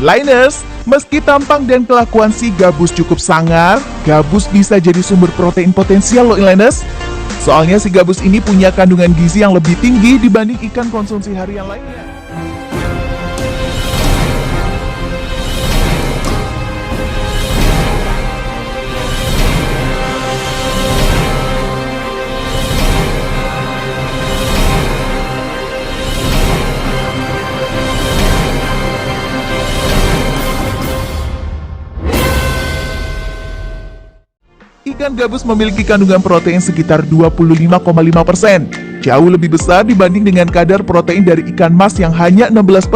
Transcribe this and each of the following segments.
Liners, meski tampang dan kelakuan si gabus cukup sangar, gabus bisa jadi sumber protein potensial loh Liners. Soalnya si gabus ini punya kandungan gizi yang lebih tinggi dibanding ikan konsumsi harian lainnya. Ikan gabus memiliki kandungan protein sekitar 25,5%, jauh lebih besar dibanding dengan kadar protein dari ikan mas yang hanya 16%,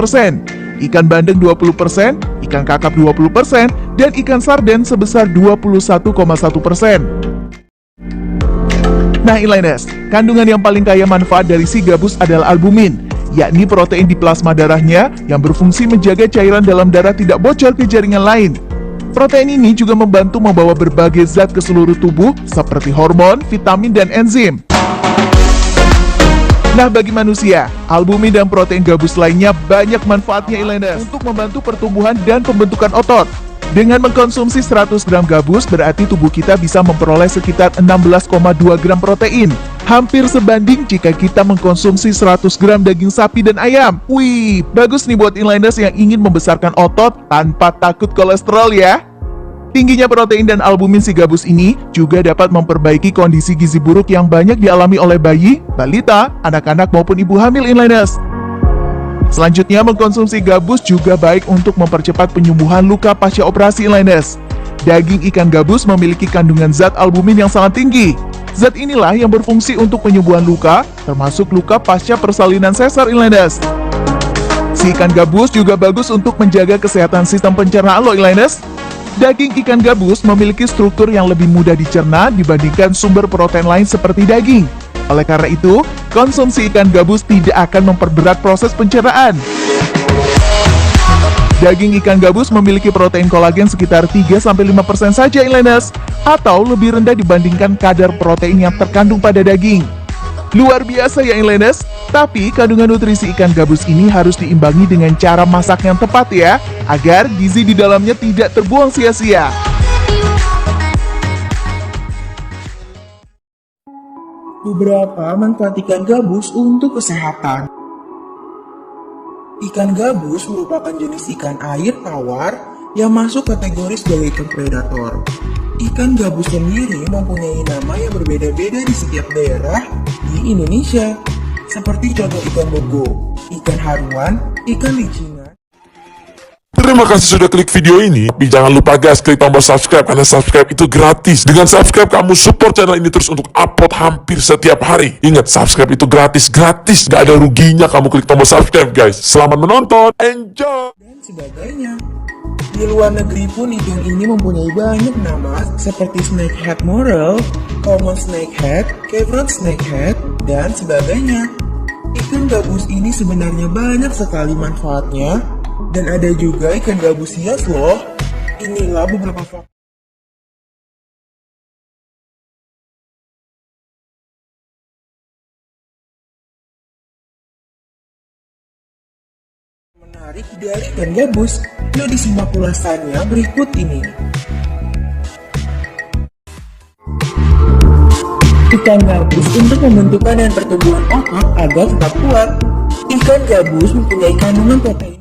ikan bandeng 20%, ikan kakap 20%, dan ikan sarden sebesar 21,1%. Nah Inliners, kandungan yang paling kaya manfaat dari si gabus adalah albumin, yakni protein di plasma darahnya yang berfungsi menjaga cairan dalam darah tidak bocor ke jaringan lain. Protein ini juga membantu membawa berbagai zat ke seluruh tubuh seperti hormon, vitamin, dan enzim. Nah, bagi manusia, albumin dan protein gabus lainnya banyak manfaatnya Inliners untuk membantu pertumbuhan dan pembentukan otot. Dengan mengkonsumsi 100 gram gabus, berarti tubuh kita bisa memperoleh sekitar 16,2 gram protein. Hampir sebanding jika kita mengkonsumsi 100 gram daging sapi dan ayam. Wih, bagus nih buat Inliners yang ingin membesarkan otot tanpa takut kolesterol ya. Tingginya protein dan albumin si gabus ini juga dapat memperbaiki kondisi gizi buruk yang banyak dialami oleh bayi, balita, anak-anak maupun ibu hamil Inliners. Selanjutnya, mengkonsumsi gabus juga baik untuk mempercepat penyembuhan luka pasca operasi Inliners. Daging ikan gabus memiliki kandungan zat albumin yang sangat tinggi. Zat inilah yang berfungsi untuk penyembuhan luka, termasuk luka pasca persalinan sesar Inliners. Si ikan gabus juga bagus untuk menjaga kesehatan sistem pencernaan lo Inliners. Daging ikan gabus memiliki struktur yang lebih mudah dicerna dibandingkan sumber protein lain seperti daging. Oleh karena itu, konsumsi ikan gabus tidak akan memperberat proses pencernaan. Daging ikan gabus memiliki protein kolagen sekitar 3-5% saja Inliners, atau lebih rendah dibandingkan kadar protein yang terkandung pada daging. Luar biasa ya Inliners, tapi kandungan nutrisi ikan gabus ini harus diimbangi dengan cara masak yang tepat ya, agar gizi di dalamnya tidak terbuang sia-sia. Beberapa manfaat ikan gabus untuk kesehatan. Ikan gabus merupakan jenis ikan air tawar yang masuk kategori sebagai ikan predator. Ikan gabus sendiri mempunyai nama yang berbeda-beda di setiap daerah di Indonesia, seperti contoh ikan bogo, ikan haruan, ikan licina. Terima kasih sudah klik video ini, tapi jangan lupa guys klik tombol subscribe karena subscribe itu gratis. Dengan subscribe kamu support channel ini terus untuk upload hampir setiap hari. Ingat, subscribe itu gratis, gak ada ruginya kamu klik tombol subscribe guys. Selamat menonton, enjoy! Dan sebagainya. Di luar negeri pun ikan ini mempunyai banyak nama seperti snakehead morel, common snakehead, chevron snakehead, dan sebagainya. Ikan gabus ini sebenarnya banyak sekali manfaatnya, dan ada juga ikan gabus hias loh. Inilah beberapa fakta menarik dari ikan gabus. Yuk disimak ulasannya berikut ini. Ikan gabus untuk pembentukan dan pertumbuhan otot agar tetap kuat. Ikan gabus mempunyai kandungan protein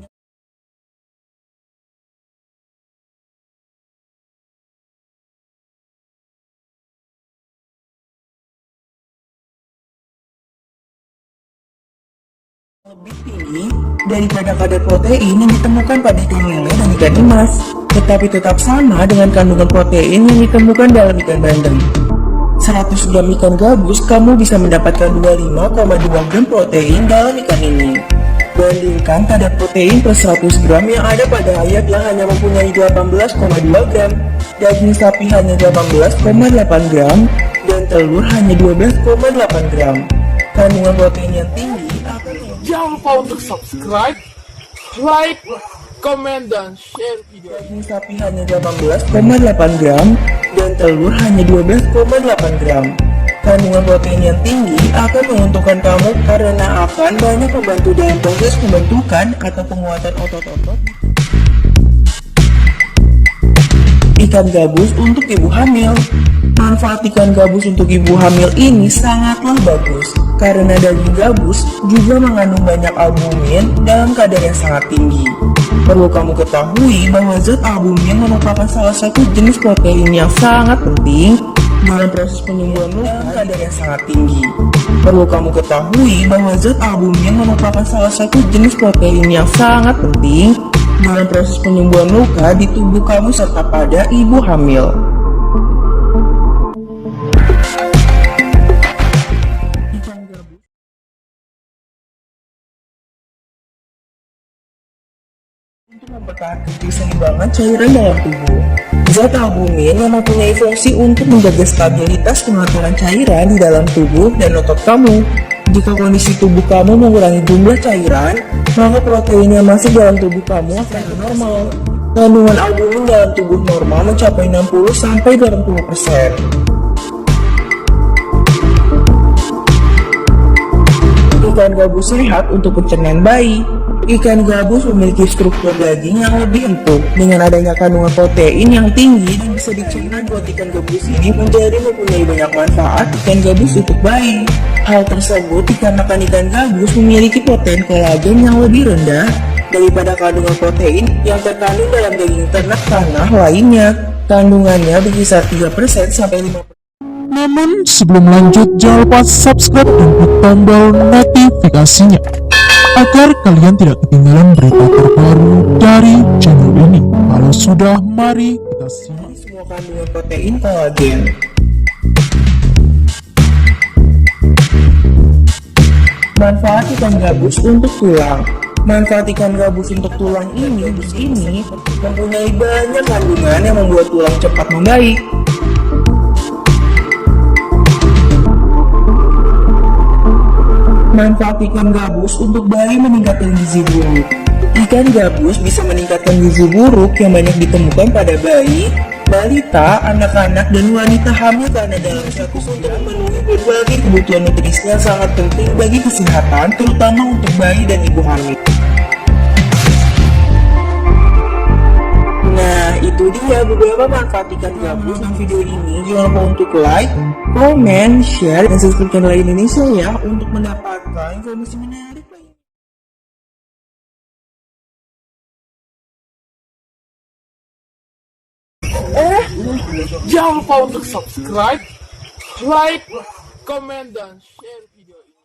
lebih tinggi daripada kadar protein yang ditemukan pada ikan lele dan ikan emas, tetapi tetap sama dengan kandungan protein yang ditemukan dalam ikan bandeng. 100 gram ikan gabus kamu bisa mendapatkan 25,2 gram protein dalam ikan ini. Bandingkan kadar protein per 100 gram yang ada pada ayam yang hanya mempunyai 18,2 gram, daging sapi hanya 18,8 gram, dan telur hanya 12,8 gram. Kandungan protein yang tinggi akan Jangan lupa untuk subscribe, like, komen, dan share video. Daging sapi hanya 18,8 gram dan telur hanya 12,8 gram. Kandungan protein yang tinggi akan menguntungkan kamu karena akan banyak membantu dalam proses pembentukan atau penguatan otot-otot. Ikan gabus untuk ibu hamil. Manfaat ikan gabus untuk ibu hamil ini sangatlah bagus, karena daging gabus juga mengandung banyak albumin dalam kadar yang sangat tinggi. Perlu kamu ketahui bahwa zat albumin merupakan salah satu jenis protein yang sangat penting dalam proses penyembuhan luka dalam kadar yang sangat tinggi. Perlu kamu ketahui bahwa zat albumin merupakan salah satu jenis protein yang sangat penting dalam proses penyembuhan luka di tubuh kamu serta pada ibu hamil. Untuk mempertahankan keseimbangan cairan dalam tubuh. Zat albumin yang mempunyai fungsi untuk menjaga stabilitas pengaturan cairan di dalam tubuh dan otot kamu. Jika kondisi tubuh kamu mengurangi jumlah cairan, maka protein yang masuk dalam tubuh kamu akan normal. Kandungan albumin dalam tubuh normal mencapai 60-80%. Ikan gabus sehat untuk pencernaan bayi. Ikan gabus memiliki struktur daging yang lebih empuk. Dengan adanya kandungan protein yang tinggi dan bisa dicerna buat ikan gabus ini menjadi mempunyai banyak manfaat ikan gabus untuk bayi. Hal tersebut dikarenakan ikan gabus memiliki protein kolagen yang lebih rendah daripada kandungan protein yang terkandung dalam daging ternak tanah lainnya. Kandungannya berkisar 3% sampai 5%. Namun sebelum lanjut, jangan lupa subscribe dan klik tombol notifikasinya agar kalian tidak ketinggalan berita terbaru dari channel ini. Kalau sudah, mari kita simak Semua kandungan protein kolagen. Manfaat ikan gabus untuk tulang. Manfaat ikan gabus untuk tulang ini mempunyai banyak kandungan yang membuat tulang cepat membaik. Manfaat ikan gabus untuk bayi meningkatkan gizi buruk. Ikan gabus bisa meningkatkan gizi buruk yang banyak ditemukan pada bayi, balita, anak-anak, dan wanita hamil karena dalam satu untuk memenuhi berbagai kebutuhan nutrisi yang sangat penting bagi kesehatan, terutama untuk bayi dan ibu hamil. Nah, itu dia beberapa manfaat ikan gabus dalam video ini. Jangan lupa untuk like, komen, share, dan subscribe channel Indonesia ya untuk mendapatkan informasi menarik lainnya. Jangan lupa untuk subscribe, like, comment, dan share video ini.